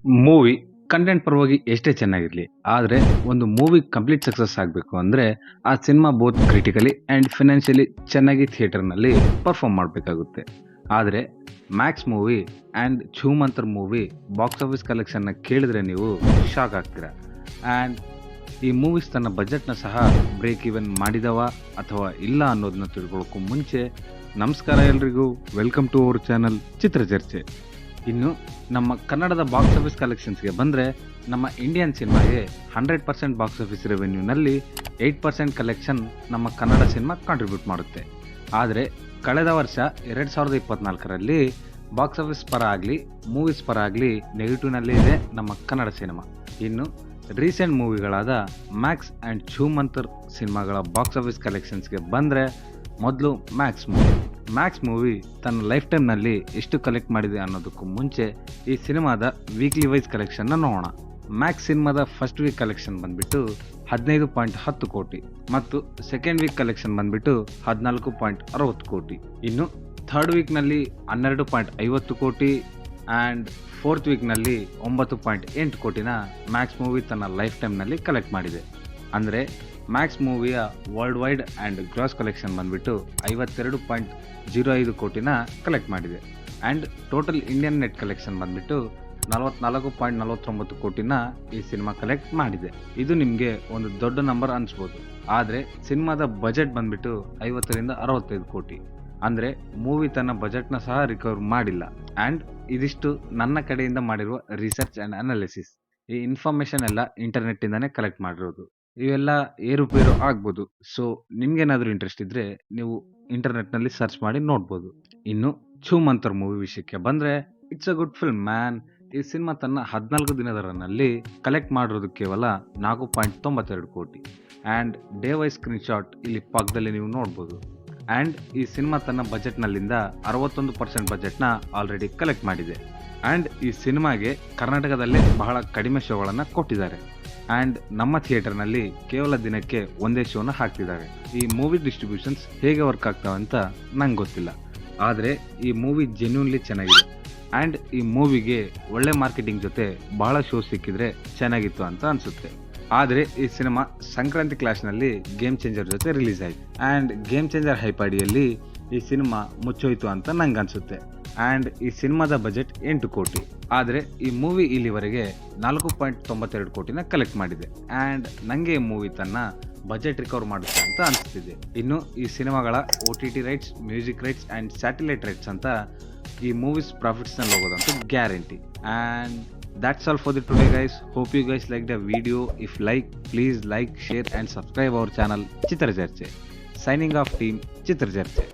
Movie content ಪರವಾಗಿ ಎಷ್ಟೇ ಚೆನ್ನಾಗಿರಲಿ, ಆದರೆ ಒಂದು ಮೂವಿ ಕಂಪ್ಲೀಟ್ ಸಕ್ಸಸ್ ಆಗಬೇಕು ಅಂದರೆ ಆ cinema both critically and financially ಚೆನ್ನಾಗಿ ಥಿಯೇಟರ್ನಲ್ಲಿ ಪರ್ಫಾರ್ಮ್ ಮಾಡಬೇಕಾಗುತ್ತೆ. ಆದರೆ Max movie and Chhoomantar movie box office ಕಲೆಕ್ಷನ್ನ ಕೇಳಿದ್ರೆ ನೀವು ಶಾಕ್ ಆಗ್ತೀರಾ. ಆ್ಯಂಡ್ ಈ ಮೂವೀಸ್ ತನ್ನ ಬಜೆಟ್ನ ಸಹ ಬ್ರೇಕ್ ಈವನ್ ಮಾಡಿದವ ಅಥವಾ ಇಲ್ಲ ಅನ್ನೋದನ್ನ ತಿಳ್ಕೊಳ್ಳೋಕ್ಕೂ ಮುಂಚೆ ನಮಸ್ಕಾರ ಎಲ್ರಿಗೂ, ವೆಲ್ಕಮ್ ಟು ಅವರ್ ಚಾನಲ್ ಚಿತ್ರಚರ್ಚೆ. ಇನ್ನು ನಮ್ಮ ಕನ್ನಡದ ಬಾಕ್ಸ್ ಆಫೀಸ್ ಕಲೆಕ್ಷನ್ಸ್ಗೆ ಬಂದರೆ ನಮ್ಮ ಇಂಡಿಯನ್ ಸಿನಿಮಾಗೆ 100% ಬಾಕ್ಸ್ ಆಫೀಸ್ ರೆವೆನ್ಯೂನಲ್ಲಿ 8% ಕಲೆಕ್ಷನ್ ನಮ್ಮ ಕನ್ನಡ ಸಿನಿಮಾ ಕಾಂಟ್ರಿಬ್ಯೂಟ್ ಮಾಡುತ್ತೆ. ಆದರೆ ಕಳೆದ ವರ್ಷ 2024ರಲ್ಲಿ ಬಾಕ್ಸ್ ಆಫೀಸ್ ಪರ ಆಗಲಿ ಮೂವೀಸ್ ಪರ ಆಗಲಿ ನೆಗೆಟಿವ್ನಲ್ಲೇ ಇದೆ ನಮ್ಮ ಕನ್ನಡ ಸಿನಿಮಾ. ಇನ್ನು ರೀಸೆಂಟ್ ಮೂವಿಗಳಾದ ಮ್ಯಾಕ್ಸ್ ಆ್ಯಂಡ್ ಛೂಮಂತರ್ ಸಿನಿಮಾಗಳ ಬಾಕ್ಸ್ ಆಫೀಸ್ ಕಲೆಕ್ಷನ್ಸ್ಗೆ ಬಂದರೆ ಮೊದಲು ಮ್ಯಾಕ್ಸ್ ಮೂವಿ ತನ್ನ ಲೈಫ್ ಟೈಮ್ನಲ್ಲಿ ಎಷ್ಟು ಕಲೆಕ್ಟ್ ಮಾಡಿದೆ ಅನ್ನೋದಕ್ಕೂ ಮುಂಚೆ ಈ ಸಿನಿಮಾದ ವೀಕ್ಲಿ ವೈಸ್ ಕಲೆಕ್ಷನ್ನ ನೋಡೋಣ. ಮ್ಯಾಕ್ಸ್ ಸಿನಿಮಾದ ಫಸ್ಟ್ ವೀಕ್ ಕಲೆಕ್ಷನ್ ಬಂದ್ಬಿಟ್ಟು 15.10 ಕೋಟಿ ಮತ್ತು ಸೆಕೆಂಡ್ ವೀಕ್ ಕಲೆಕ್ಷನ್ ಬಂದ್ಬಿಟ್ಟು 14.60 ಕೋಟಿ. ಇನ್ನು ಥರ್ಡ್ ವೀಕ್ನಲ್ಲಿ 12.50 ಕೋಟಿ ಆ್ಯಂಡ್ ಫೋರ್ತ್ ವೀಕ್ನಲ್ಲಿ 9.8 ಕೋಟಿನ ಮ್ಯಾಕ್ಸ್ ಮೂವಿ ತನ್ನ ಲೈಫ್ ಟೈಮ್ನಲ್ಲಿ ಕಲೆಕ್ಟ್ ಮಾಡಿದೆ. ಅಂದರೆ ಮ್ಯಾಕ್ಸ್ ಮೂವಿಯ world wide and gross collection ಬಂದ್ಬಿಟ್ಟು 52.05 ಕೋಟಿನ ಕಲೆಕ್ಟ್ ಮಾಡಿದೆ. And total Indian net collection ಬಂದ್ಬಿಟ್ಟು 44.49 ಕೋಟಿನ ಈ ಸಿನಿಮಾ ಕಲೆಕ್ಟ್ ಮಾಡಿದೆ. ಇದು ನಿಮಗೆ ಒಂದು ದೊಡ್ಡ ನಂಬರ್ ಅನಿಸ್ಬೋದು, ಆದರೆ ಸಿನಿಮಾದ ಬಜೆಟ್ ಬಂದ್ಬಿಟ್ಟು 50ರಿಂದ 65 ಕೋಟಿ. ಅಂದರೆ ಮೂವಿ ತನ್ನ ಬಜೆಟ್ನ ಸಹ ರಿಕವರ್ ಮಾಡಿಲ್ಲ. ಆ್ಯಂಡ್ ಇದಿಷ್ಟು ನನ್ನ ಕಡೆಯಿಂದ ಮಾಡಿರುವ ರಿಸರ್ಚ್ ಆ್ಯಂಡ್ ಅನಾಲಿಸಿಸ್. ಈ ಇನ್ಫಾರ್ಮೇಷನ್ ಎಲ್ಲ ಇಂಟರ್ನೆಟ್ಟಿಂದನೇ ಕಲೆಕ್ಟ್ ಮಾಡಿರೋದು. ಇವೆಲ್ಲ ಏರುಪೇರು ಆಗ್ಬೋದು. ಸೊ ನಿಮ್ಗೇನಾದರೂ ಇಂಟ್ರೆಸ್ಟ್ ಇದ್ದರೆ ನೀವು ಇಂಟರ್ನೆಟ್ನಲ್ಲಿ ಸರ್ಚ್ ಮಾಡಿ ನೋಡ್ಬೋದು. ಇನ್ನು ಛೂಮಂತರ್ ಮೂವಿ ವಿಷಯಕ್ಕೆ ಬಂದರೆ it's a good film man. ಈ ಸಿನಿಮಾ ತನ್ನ 14 ದಿನದ ರನ್ನಲ್ಲಿ ಕಲೆಕ್ಟ್ ಮಾಡಿರೋದು ಕೇವಲ 4.92 ಕೋಟಿ. ಆ್ಯಂಡ್ ಡೇ ವೈಸ್ ಸ್ಕ್ರೀನ್ಶಾಟ್ ಇಲ್ಲಿ ಪಕ್ಕದಲ್ಲಿ ನೀವು ನೋಡ್ಬೋದು. ಆ್ಯಂಡ್ ಈ ಸಿನಿಮಾ ತನ್ನ ಬಜೆಟ್ನಲ್ಲಿಂದ 61% ಬಜೆಟ್ನ ಆಲ್ರೆಡಿ ಕಲೆಕ್ಟ್ ಮಾಡಿದೆ. ಆ್ಯಂಡ್ ಈ ಸಿನಿಮಾಗೆ ಕರ್ನಾಟಕದಲ್ಲೇ ಬಹಳ ಕಡಿಮೆ ಶೋಗಳನ್ನು ಕೊಟ್ಟಿದ್ದಾರೆ. ಆ್ಯಂಡ್ ನಮ್ಮ ಥಿಯೇಟರ್ನಲ್ಲಿ ಕೇವಲ ದಿನಕ್ಕೆ ಒಂದೇ ಶೋನ ಹಾಕ್ತಿದ್ದಾರೆ. ಈ ಮೂವಿ ಡಿಸ್ಟ್ರಿಬ್ಯೂಷನ್ಸ್ ಹೇಗೆ ವರ್ಕ್ ಆಗ್ತಾವೆ ಅಂತ ನಂಗೆ ಗೊತ್ತಿಲ್ಲ, ಆದರೆ ಈ ಮೂವಿ ಜೆನ್ಯೂನ್ಲಿ ಚೆನ್ನಾಗಿದೆ. ಆ್ಯಂಡ್ ಈ ಮೂವಿಗೆ ಒಳ್ಳೆ ಮಾರ್ಕೆಟಿಂಗ್ ಜೊತೆ ಬಹಳ ಶೋ ಸಿಕ್ಕಿದ್ರೆ ಚೆನ್ನಾಗಿತ್ತು ಅಂತ ಅನಿಸುತ್ತೆ. ಆದರೆ ಈ ಸಿನಿಮಾ ಸಂಕ್ರಾಂತಿ ಕ್ಲಾಶ್ನಲ್ಲಿ ಗೇಮ್ ಚೇಂಜರ್ ಜೊತೆ ರಿಲೀಸ್ ಆಯಿತು. ಆ್ಯಂಡ್ ಗೇಮ್ ಚೇಂಜರ್ ಹೈಪ್ ಅಡಿಯಲ್ಲಿ ಈ ಸಿನಿಮಾ ಮುಚ್ಚೋಯ್ತು ಅಂತ ನಂಗೆ ಅನಿಸುತ್ತೆ. ಆ್ಯಂಡ್ ಈ ಸಿನಿಮಾದ ಬಜೆಟ್ 8 ಕೋಟಿ. ಆದರೆ ಈ ಮೂವಿ ಇಲ್ಲಿವರೆಗೆ 4.92 ಕೋಟಿನ ಕಲೆಕ್ಟ್ ಮಾಡಿದೆ. ಆ್ಯಂಡ್ ನನಗೆ ಈ ಮೂವಿ ತನ್ನ ಬಜೆಟ್ ರಿಕವರ್ ಮಾಡುತ್ತೆ ಅಂತ ಅನಿಸ್ತಿದೆ. ಇನ್ನು ಈ ಸಿನಿಮಾಗಳ OTT rights, music rights and satellite rights ಅಂತ ಈ ಮೂವೀಸ್ ಪ್ರಾಫಿಟ್ಸ್ನಲ್ಲಿ ಹೋಗೋದಂತೂ guarantee. And that's all for the today guys. Hope you guys liked the video. If like, please like, share and subscribe our channel Chitracharche. Signing off team Chitracharche.